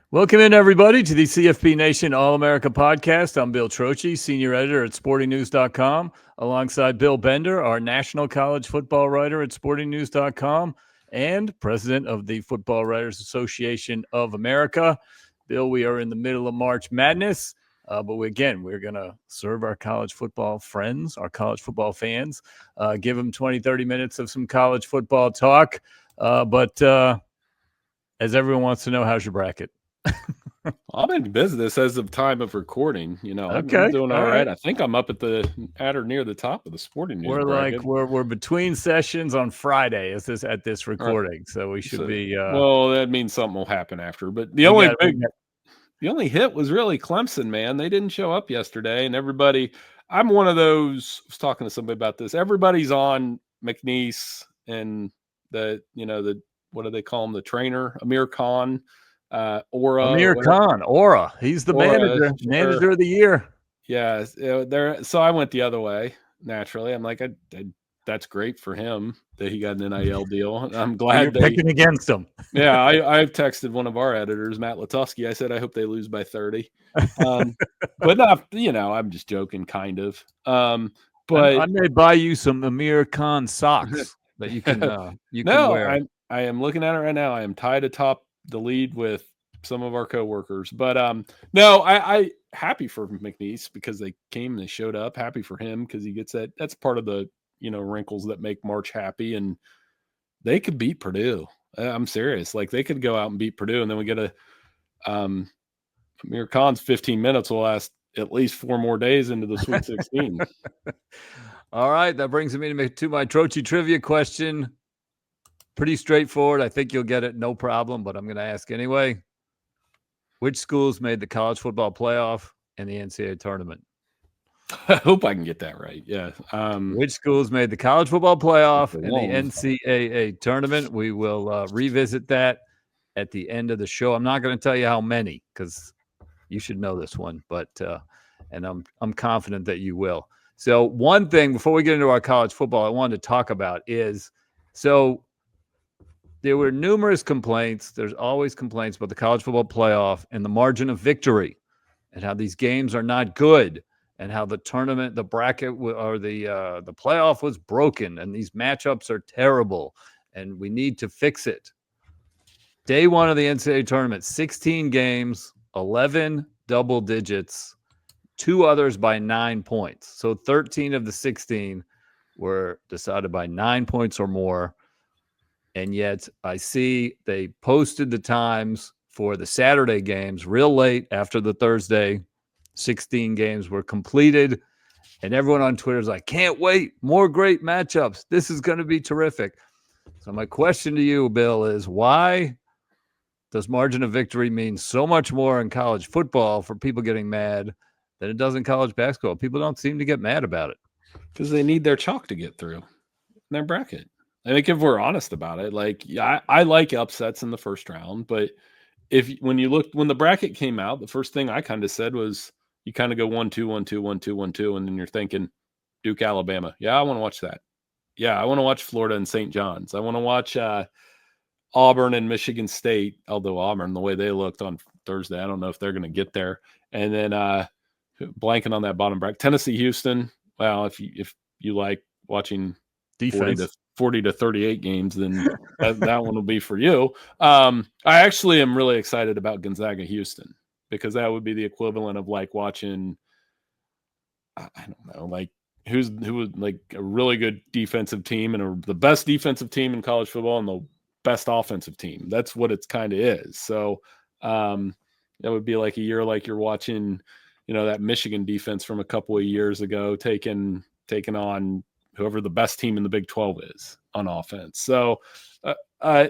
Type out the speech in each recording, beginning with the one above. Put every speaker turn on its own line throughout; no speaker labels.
Welcome in, everybody, to the CFB Nation All-America podcast. I'm Bill Trocchi, senior editor at sportingnews.com, alongside Bill Bender, our national college football writer at sportingnews.com and president of the Football Writers Association of America. Bill, we are in the middle of March Madness, but we're going to serve our college football friends, our college football fans, give them 20, 30 minutes of some college football talk. But as everyone wants to know, how's your bracket?
I'm in business as of time of recording. I'm
Okay,
doing
all
all right.
right.
I think I'm up at or near the top of the sporting news bracket.
We're between sessions on Friday at this
All right.
recording, so we should
So,
be.
well, that means something will happen after. But the
we
only
got,
the only hit was really Clemson. Man, they didn't show up yesterday, and everybody. I'm one of those. I was talking to somebody about this. Everybody's on McNeese and the what do they call him? The trainer Amir Khan.
Amir
whatever.
Khan, Aura. He's the
Sure.
manager of the year.
Yeah, there. So I went the other way naturally. I'm like, that's great for him that he got an NIL deal. I'm glad
You're picking against him.
Yeah, I've texted one of our editors, Matt Latusky. I said I hope they lose by 30. But not, I'm just joking, kind of. But
I may buy you some Amir Khan socks that you can can wear.
I am looking at it right now. I am tied atop the lead with some of our coworkers. But no, I happy for McNeese because they came and they showed up. Happy for him because he gets that. That's part of the wrinkles that make March happy, and they could beat Purdue. I'm serious. Like they could go out and beat Purdue, and then we get a Amir Khan's 15 minutes will last at least 4 more days into the Sweet 16.
All right, that brings me to my Trocchi trivia question. Pretty straightforward. I think you'll get it no problem, but I'm going to ask anyway. Which schools made the college football playoff and the NCAA tournament?
I hope I can get that right. Yeah.
Which schools made the college football playoff and the NCAA tournament? We will revisit that at the end of the show. I'm not going to tell you how many because you should know this one, but and I'm confident that you will. So one thing before we get into our college football, I wanted to talk about is there were numerous complaints. There's always complaints about the college football playoff and the margin of victory and how these games are not good and how the tournament, the bracket or the playoff was broken and these matchups are terrible and we need to fix it. Day one of the NCAA tournament, 16 games, 11 double digits, 2 others by 9 points. So 13 of the 16 were decided by 9 points or more. And yet I see they posted the times for the Saturday games real late after the Thursday 16 games were completed. And everyone on Twitter is like, can't wait. More great matchups. This is going to be terrific. So my question to you, Bill, is why does margin of victory mean so much more in college football for people getting mad than it does in college basketball? People don't seem to get mad about it.
Because they need their chalk to get through their bracket. I think if we're honest about it, like I like upsets in the first round, but when the bracket came out, the first thing I kind of said was you kind of go 1-2, 1-2, 1-2, 1-2, and then you're thinking Duke, Alabama. Yeah, I want to watch that. Yeah, I want to watch Florida and St. John's. I want to watch Auburn and Michigan State, although Auburn, the way they looked on Thursday, I don't know if they're going to get there. And then blanking on that bottom bracket, Tennessee, Houston. Well, if you like watching
defense
40 to 38 games, then that one will be for you. I actually am really excited about Gonzaga, Houston, because that would be the equivalent of like watching, I don't know, like who was like a really good defensive team and the best defensive team in college football and the best offensive team. That's what it's kind of is. So that would be like a year like you're watching, that Michigan defense from a couple of years ago taking on whoever the best team in the Big 12 is on offense. So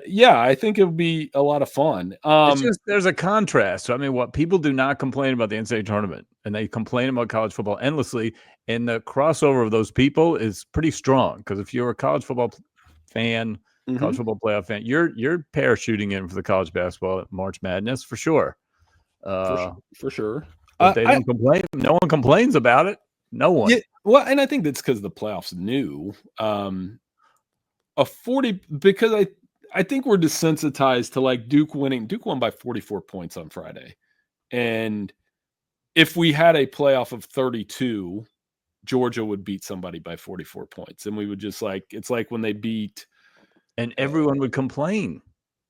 yeah, I think it would be a lot of fun.
It's just there's a contrast. So, I mean, what people do not complain about the NCAA tournament, and they complain about college football endlessly, and the crossover of those people is pretty strong. Because if you're a college football fan, college football playoff fan, you're parachuting in for the college basketball March Madness for sure.
For sure.
But they don't complain. No one complains about it. No one.
Yeah, well, and I think that's because the playoffs new. A 40 because I think we're desensitized to like Duke winning. Duke won by 44 points on Friday. And if we had a playoff of 32, Georgia would beat somebody by 44 points. And we would just like, it's like when they beat.
And everyone would complain.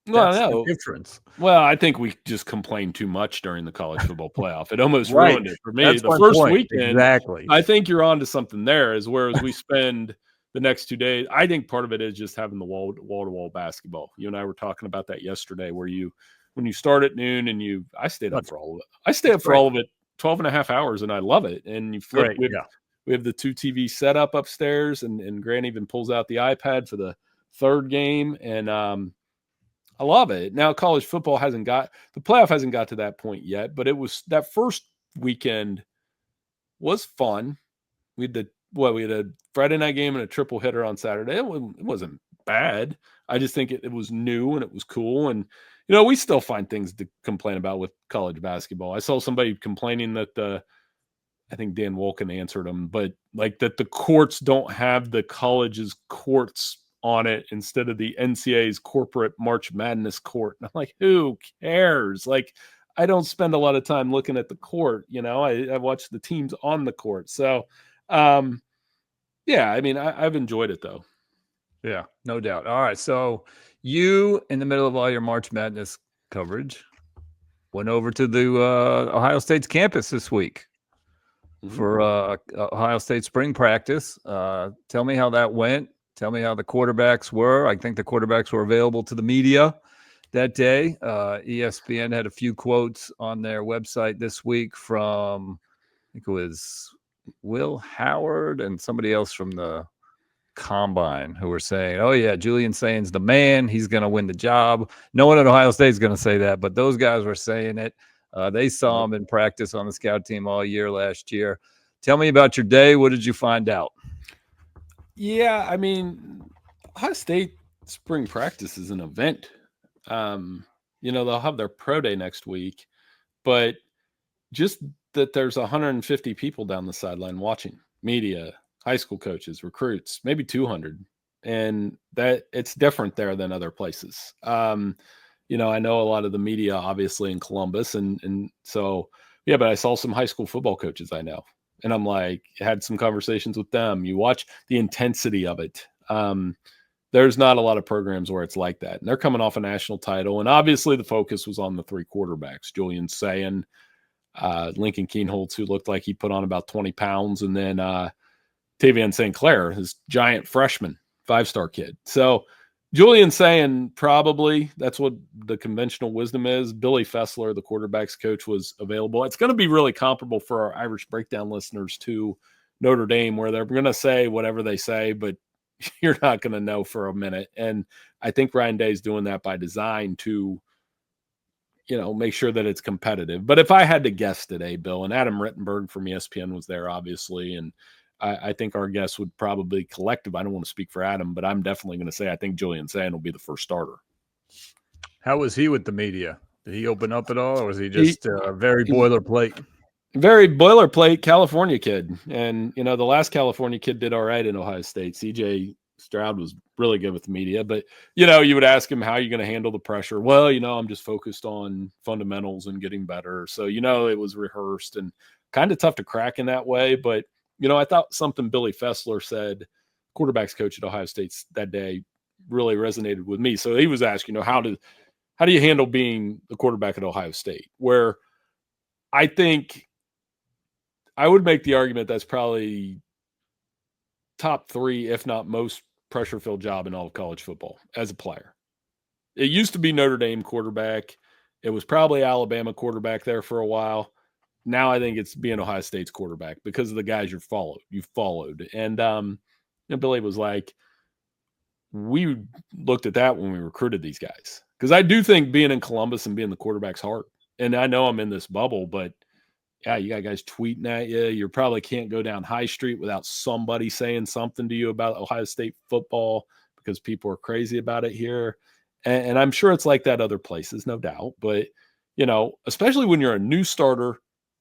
Well,
That's the
no.
difference.
Well, I think we just complained too much during the college football playoff. It almost
Right.
ruined it for me.
That's
The
my
first
point.
weekend,
Exactly.
I think you're on to something there, is whereas we spend the next 2 days, I think part of it is just having the wall-to-wall basketball. You and I were talking about that yesterday, where when you start at noon and I stayed up for all of it. I stay up for all of it 12 and a half hours, and I love it. And you flip, we have the 2 TV setup upstairs, and Grant even pulls out the iPad for the third game, and I love it. Now, college football the playoff hasn't got to that point yet, but it was that first weekend was fun. We had a Friday night game and a triple hitter on Saturday. It wasn't bad. I just think it was new and it was cool. And, we still find things to complain about with college basketball. I saw somebody complaining that I think Dan Wolken answered him, but like that the courts don't have the college's courts on it instead of the NCAA's corporate March Madness court. And I'm like, who cares? Like, I don't spend a lot of time looking at the court. I watch the teams on the court. So, yeah, I mean, I've enjoyed it though.
Yeah, no doubt. All right. So you, in the middle of all your March Madness coverage, went over to the Ohio State's campus this week for Ohio State spring practice. Tell me how that went. Tell me how the quarterbacks were. I think the quarterbacks were available to the media that day. ESPN had a few quotes on their website this week from, I think it was Will Howard and somebody else from the Combine who were saying, oh, yeah, Julian Saint's the man. He's going to win the job. No one at Ohio State is going to say that, but those guys were saying it. They saw him in practice on the scout team all year last year. Tell me about your day. What did you find out?
Yeah, I mean, Ohio State spring practice is an event. They'll have their pro day next week, but just that there's 150 people down the sideline watching, media, high school coaches, recruits, maybe 200. And that it's different there than other places. I know a lot of the media, obviously, in Columbus. And so, yeah, but I saw some high school football coaches I know. And I'm like, had some conversations with them. You watch the intensity of it. There's not a lot of programs where it's like that. And they're coming off a national title. And obviously the focus was on the 3 quarterbacks, Julian Sayin, Lincoln Keenholz, who looked like he put on about 20 pounds. And then Tavian St. Clair, his giant freshman, 5-star kid. So Julian Sayin, probably that's what the conventional wisdom is. Billy Fessler, the quarterback's coach, was available. It's going to be really comparable for our Irish Breakdown listeners to Notre Dame, where they're going to say whatever they say, but you're not going to know for a minute. And I think Ryan Day is doing that by design to, make sure that it's competitive. But if I had to guess today, Bill, and Adam Rittenberg from ESPN was there, obviously, and I think our guess would probably collective. I don't want to speak for Adam, but I'm definitely going to say I think Julian Sayin will be the first starter.
How was he with the media? Did he open up at all, or was he just very boilerplate?
Very boilerplate California kid. And, the last California kid did all right in Ohio State. CJ Stroud was really good with the media. But, you would ask him, how are you going to handle the pressure? Well, I'm just focused on fundamentals and getting better. So, it was rehearsed and kind of tough to crack in that way. But, I thought something Billy Fessler said, quarterback's coach at Ohio State that day, really resonated with me. So he was asking, how do you handle being the quarterback at Ohio State? Where I think I would make the argument that's probably top 3, if not most pressure-filled job in all of college football as a player. It used to be Notre Dame quarterback. It was probably Alabama quarterback there for a while. Now I think it's being Ohio State's quarterback because of the guys you've followed. And Billy was like, we looked at that when we recruited these guys. Because I do think being in Columbus and being the quarterback's hard. And I know I'm in this bubble, but yeah, you got guys tweeting at you. You probably can't go down High Street without somebody saying something to you about Ohio State football because people are crazy about it here. And I'm sure it's like that other places, no doubt. But, especially when you're a new starter,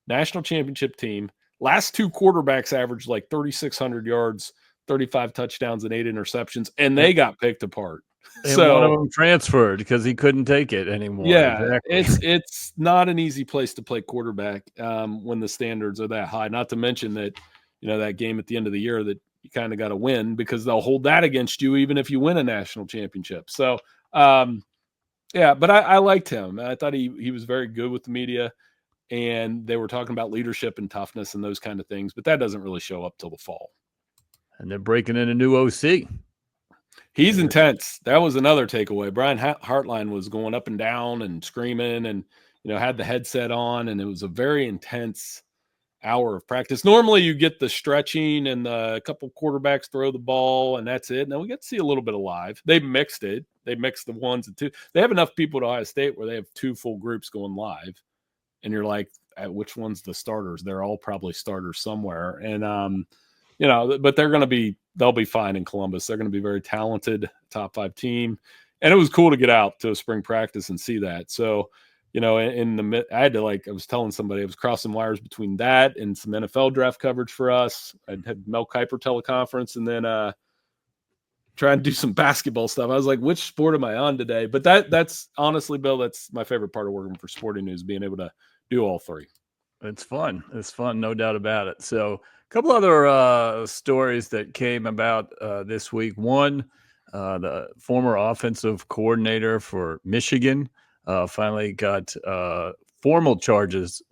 national championship team, last 2 quarterbacks averaged like 3,600 yards, 35 touchdowns, and 8 interceptions, and they got picked apart.
And one of
So
them transferred because he couldn't take it anymore.
yeah,
Exactly.
it's not an easy place to play quarterback when the standards are that high. Not to mention that that game at the end of the year that you kind of got to win because they'll hold that against you even if you win a national championship. So yeah, but I liked him. I thought he was very good with the media, and they were talking about leadership and toughness and those kind of things. But that doesn't really show up till the fall.
And they're breaking in a new OC.
He's intense. That was another takeaway. Brian Hartline was going up and down and screaming and, had the headset on, and it was a very intense hour of practice. Normally you get the stretching and a couple quarterbacks throw the ball and that's it. Now we get to see a little bit of live. They mixed it. They mixed the ones and two. They have enough people at Ohio State where they have 2 full groups going live. And you're like, which one's the starters? They're all probably starters somewhere. And, but they'll be fine in Columbus. They're going to be very talented, top 5 team. And it was cool to get out to a spring practice and see that. So, I had to I was telling somebody I was crossing wires between that and some NFL draft coverage for us. I had Mel Kiper teleconference and then try and do some basketball stuff. I was like, which sport am I on today? But that's honestly, Bill, that's my favorite part of working for Sporting News, being able to do all 3.
It's fun. It's fun, no doubt about it. So a couple other stories that came about this week. One, the former offensive coordinator for Michigan finally got formal charges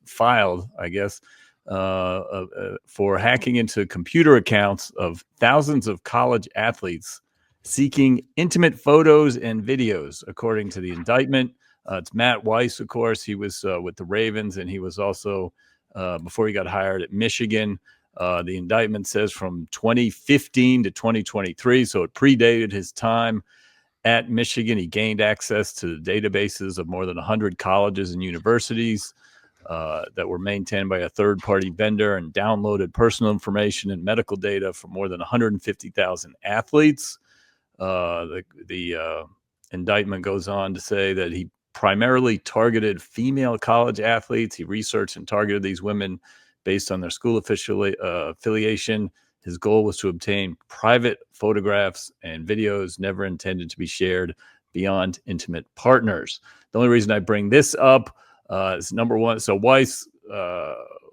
filed, I guess, for hacking into computer accounts of thousands of college athletes seeking intimate photos and videos, according to the indictment. It's Matt Weiss, of course. He was with the Ravens, and he was also, before he got hired at Michigan, the indictment says from 2015 to 2023, so it predated his time at Michigan. He gained access to the databases of more than 100 colleges and universities that were maintained by a third-party vendor and downloaded personal information and medical data from more than 150,000 athletes. The indictment goes on to say that he primarily targeted female college athletes. He researched and targeted these women based on their school affiliation. His goal was to obtain private photographs and videos never intended to be shared beyond intimate partners. The only reason I bring this up is number one. So Weiss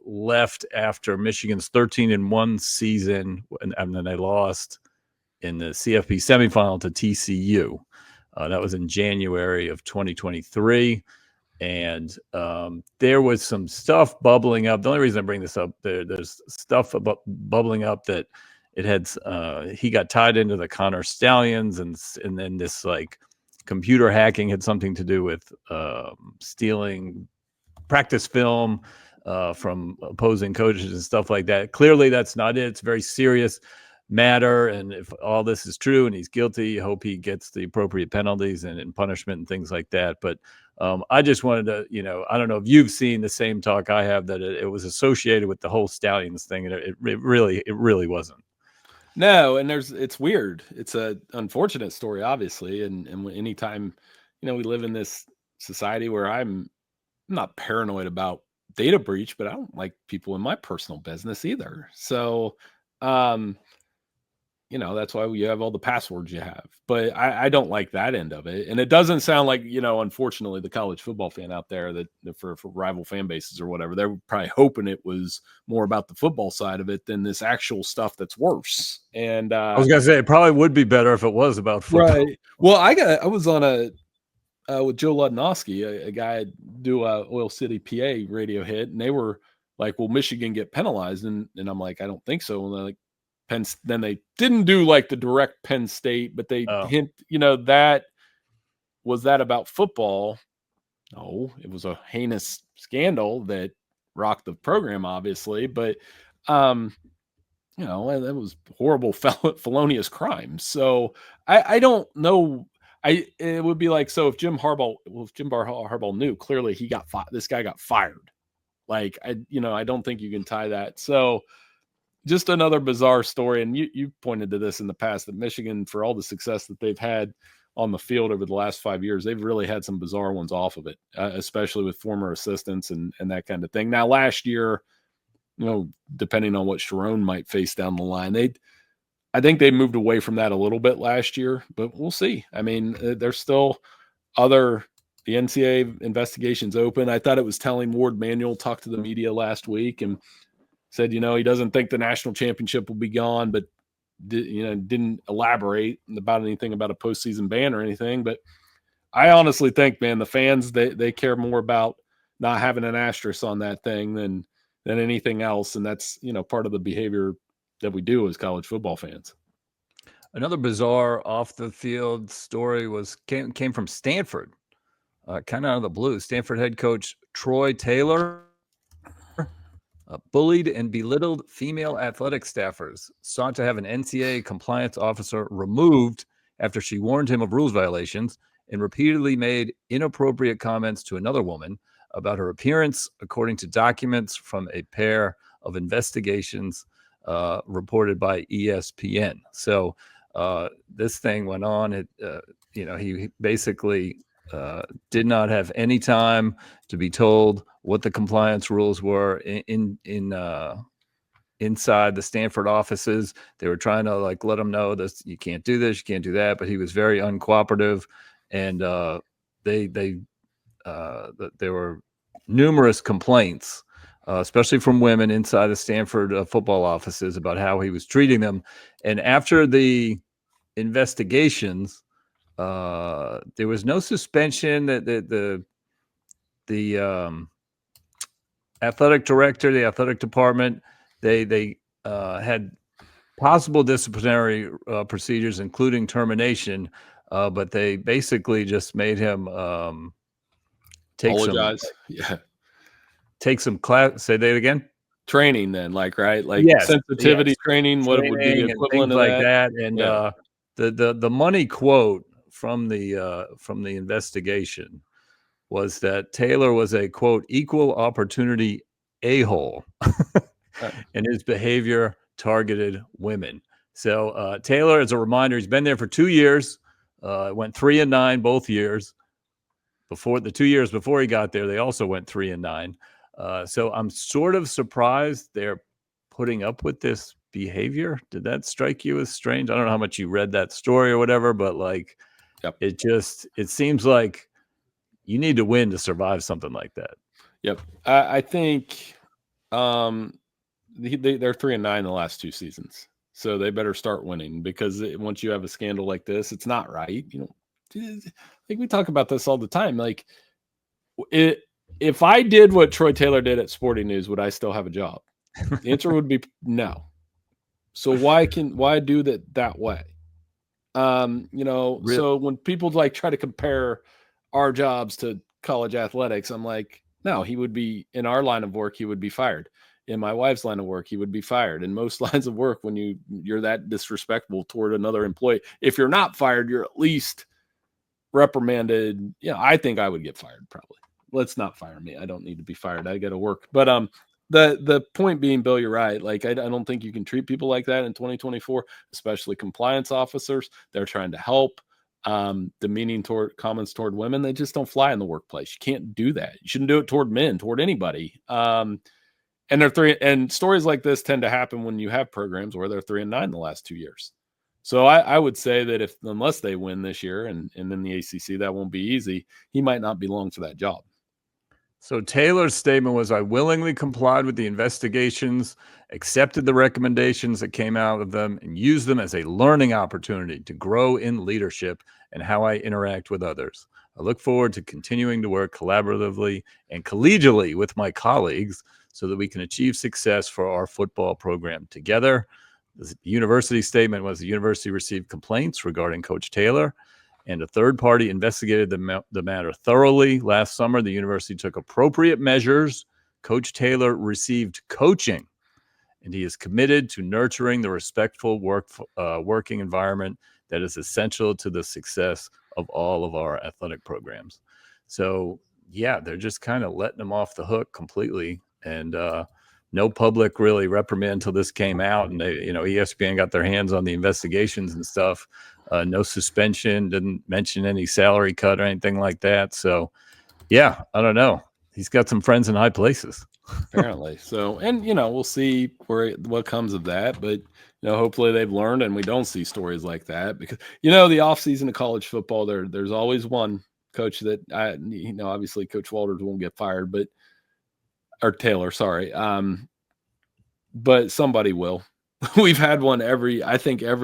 left after Michigan's 13-1 season, and then they lost in the CFB semifinal to TCU. That was in January of 2023. And there was some stuff bubbling up. The only reason I bring this up, there's stuff about bubbling up that it had. He got tied into the Connor Stallions, and then this computer hacking had something to do with stealing practice film from opposing coaches and stuff like that. Clearly, that's not it. It's a very serious matter, and if all this is true and he's guilty, I hope he gets the appropriate penalties and punishment and things like that. But I just wanted to, I don't know if you've seen the same talk I have, that it was associated with the whole Stallions thing, and it really wasn't.
No, and it's weird. It's a unfortunate story, obviously, and anytime, we live in this society where I'm not paranoid about data breach, but I don't like people in my personal business either. So, that's why you have all the passwords you have. But I don't like that end of it. And it doesn't sound like, unfortunately, the college football fan out there that for rival fan bases or whatever, they're probably hoping it was more about the football side of it than this actual stuff that's worse. And
I was going to say, it probably would be better if it was about football.
Right. Well, I was on with Joe Ludnowski, a guy do a Oil City, PA radio hit, and they were like, "Will Michigan get penalized?" And I'm like, "I don't think so." And they're like, then they didn't do the direct Penn State, but they hint, that was that about football? No, it was a heinous scandal that rocked the program, obviously, but that was horrible, felonious crimes. So I don't know. It would be like, so if Jim Harbaugh knew, clearly this guy got fired. I don't think you can tie that. So just another bizarre story. And you pointed to this in the past, that Michigan, for all the success that they've had on the field over the last 5 years, they've really had some bizarre ones off of it, especially with former assistants and that kind of thing. Now, last year, depending on what Sharon might face down the line, I think they moved away from that a little bit last year, but we'll see. I mean, there's still the NCAA investigation's open. I thought it was telling. Ward Manuel talked to the media last week and said, he doesn't think the national championship will be gone, but didn't elaborate about anything about a postseason ban or anything. But I honestly think, man, the fans, they care more about not having an asterisk on that thing than anything else. And that's, part of the behavior that we do as college football fans.
Another bizarre off the field story came from Stanford, kind of out of the blue. Stanford head coach Troy Taylor bullied and belittled female athletic staffers, sought to have an NCAA compliance officer removed after she warned him of rules violations, and repeatedly made inappropriate comments to another woman about her appearance, according to documents from a pair of investigations reported by ESPN. So this thing went on. He basically did not have any time to be told what the compliance rules were inside the Stanford offices. They were trying to let him know this, you can't do this, you can't do that, but he was very uncooperative. And there were numerous complaints, especially from women inside the Stanford football offices, about how he was treating them. And after the investigations, there was no suspension. That the athletic director, the athletic department, they had possible disciplinary procedures, including termination. But they basically just made him take some class. Say that again.
Training, then, right?
Yes,
sensitivity training. What would be the equivalent of
that? And the money quote from the investigation was that Taylor was a, quote, equal opportunity a-hole, and his behavior targeted women. So Taylor, as a reminder, he's been there for 2 years. Went 3-9 both years. Before the 2 years before he got there, they also went 3-9. So I'm sort of surprised they're putting up with this behavior. Did that strike you as strange? I don't know how much you read that story or whatever, but it seems like you need to win to survive something like that.
Yep. I think they're 3-9 in the last 2 seasons. So they better start winning, because once you have a scandal like this, it's not right. We talk about this all the time. If I did what Troy Taylor did at Sporting News, would I still have a job? The answer would be no. So why do that way? Really? So when people try to compare our jobs to college athletics, I'm like, no, he would be, in our line of work, he would be fired. In my wife's line of work, he would be fired. In most lines of work, when you're that disrespectful toward another employee, if you're not fired, you're at least reprimanded. I think I would get fired, probably. Let's not fire me. I don't need to be fired. I got to work. But the point being, Bill, you're right. I don't think you can treat people like that in 2024, especially compliance officers. They're trying to help. Demeaning comments toward women, they just don't fly in the workplace. You can't do that. You shouldn't do it toward men, toward anybody. And stories like this tend to happen when you have programs where they're 3-9 the last 2 years. So I would say that unless they win this year and in the ACC, that won't be easy. He might not be long for that job.
So Taylor's statement was, I willingly complied with the investigations, accepted the recommendations that came out of them, and used them as a learning opportunity to grow in leadership and how I interact with others. I look forward to continuing to work collaboratively and collegially with my colleagues so that we can achieve success for our football program together. The university statement was, the university received complaints regarding Coach Taylor, and a third party investigated the matter thoroughly. Last summer, the university took appropriate measures. Coach Taylor received coaching, and he is committed to nurturing the respectful working environment that is essential to the success of all of our athletic programs. So, yeah, they're just kind of letting him off the hook completely, and no public really reprimand until this came out, and they, ESPN got their hands on the investigations and stuff. No suspension, didn't mention any salary cut or anything like that. So, yeah, I don't know. He's got some friends in high places,
apparently. So, and we'll see what comes of that. But hopefully they've learned and we don't see stories like that, because the offseason of college football, there's always one coach that obviously Coach Walters won't get fired, or Taylor, sorry. But somebody will. We've had one every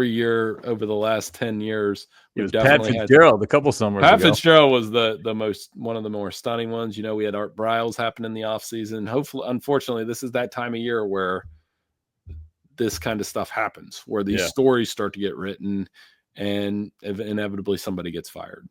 year over the last 10 years.
It was Pat Fitzgerald a couple summers ago.
Pat Fitzgerald was one of the more stunning ones. We had Art Briles happen in the offseason. Hopefully, unfortunately, this is that time of year where this kind of stuff happens, where these stories start to get written and inevitably somebody gets fired.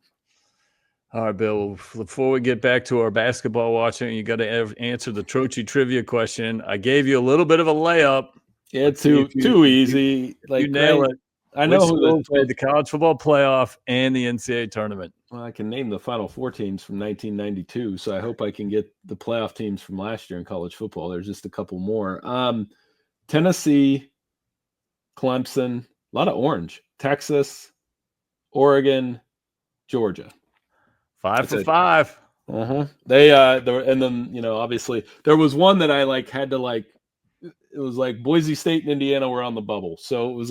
All right, Bill, before we get back to our basketball watching, you got to answer the Trocchi trivia question. I gave you a little bit of a layup.
Yeah, too easy.
You nail it.
I know who
played the college football playoff and the NCAA tournament.
Well, I can name the Final Four teams from 1992, so I hope I can get the playoff teams from last year in college football. There's just a couple more. Tennessee, Clemson, a lot of orange. Texas, Oregon, Georgia.
5 for 5.
They and then obviously there was one that I had to it was Boise State and Indiana were on the bubble, so it was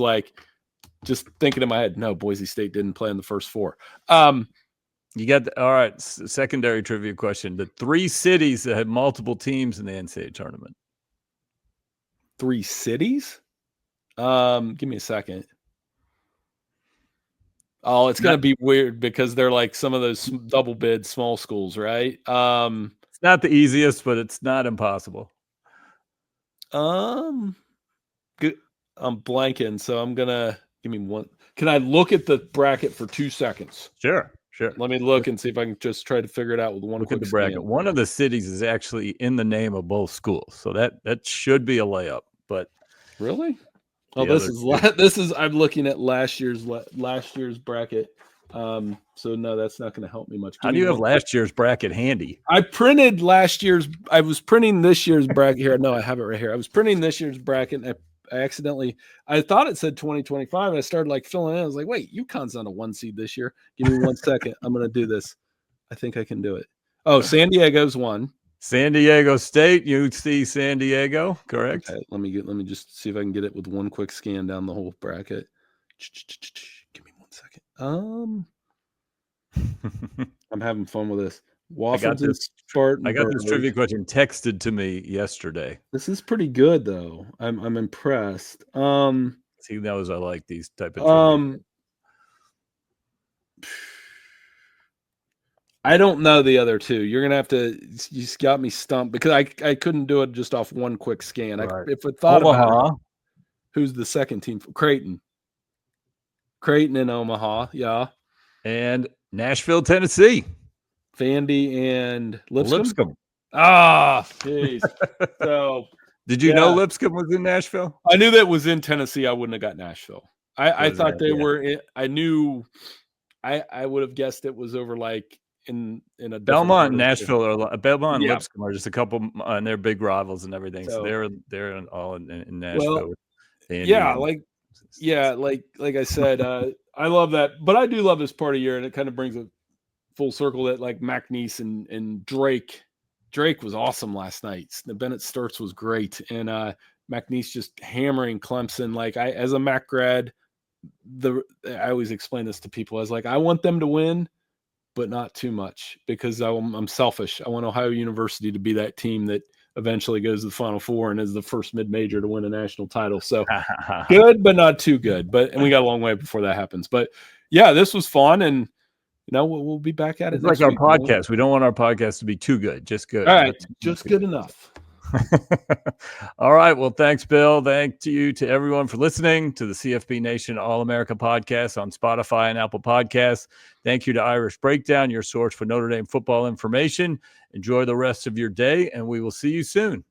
just thinking in my head, no, Boise State didn't play in the first 4.
You got all right. Secondary trivia question: the 3 cities that had multiple teams in the NCAA tournament.
3 cities? Give me a second. Oh, it's going to be weird because they're some of those double bid small schools, right?
It's not the easiest, but it's not impossible.
Good. I'm blanking, so I'm going to give me one. Can I look at the bracket for 2 seconds?
Sure.
Let me look and see if I can just try to figure it out with one quick
bracket. One of the cities is actually in the name of both schools, so that should be a layup. But
really? Oh, this is I'm looking at last year's bracket. So no, that's not going to help me much.
How do you have last year's bracket handy?
I was printing this year's bracket here. No, I have it right here. I was printing this year's bracket and I thought it said 2025 and I started filling in. I was like, wait, UConn's on a 1 seed this year. Give me 1 second. I'm going to do this. I think I can do it. Oh, San Diego's 1.
San Diego State, UC San Diego, correct?
Okay, let me just see if I can get it with one quick scan down the whole bracket. Give me 1 second. I'm having fun with this.
Washington, I got this trivia question texted to me yesterday.
This is pretty good though. I'm impressed.
See, I like these type of trivia.
I don't know the other 2. You're gonna have to. You just got me stumped because I couldn't do it just off one quick scan.
Right.
If I thought about it, who's the second team? Creighton and Omaha, yeah,
and Nashville, Tennessee.
Vandy and Lipscomb.
Ah,
jeez. So,
did you know Lipscomb was in Nashville?
I knew that was in Tennessee. I wouldn't have got Nashville. I thought they were in. I knew. I would have guessed it was over in a
Belmont and Nashville or Belmont and Lipscomb are just a couple, and they're big rivals and everything. So they're all in Nashville.
Well, like I said, I love that, but I do love this part of year, and it kind of brings it full circle that McNeese and Drake was awesome last night. The Bennett Sturts was great, and McNeese just hammering Clemson. As a Mac grad, I always explain this to people. I was I want them to win, but not too much because I'm selfish. I want Ohio University to be that team that eventually goes to the Final Four and is the first mid-major to win a national title. So good, but not too good. And we got a long way before that happens. But yeah, this was fun, and we'll be back at it.
It's our podcast. We don't want our podcast to be too good, just good.
All right, just good enough.
All right. Well, thanks, Bill. Thank you to everyone for listening to the CFB Nation All-America podcast on Spotify and Apple Podcasts. Thank you to Irish Breakdown, your source for Notre Dame football information. Enjoy the rest of your day, and we will see you soon.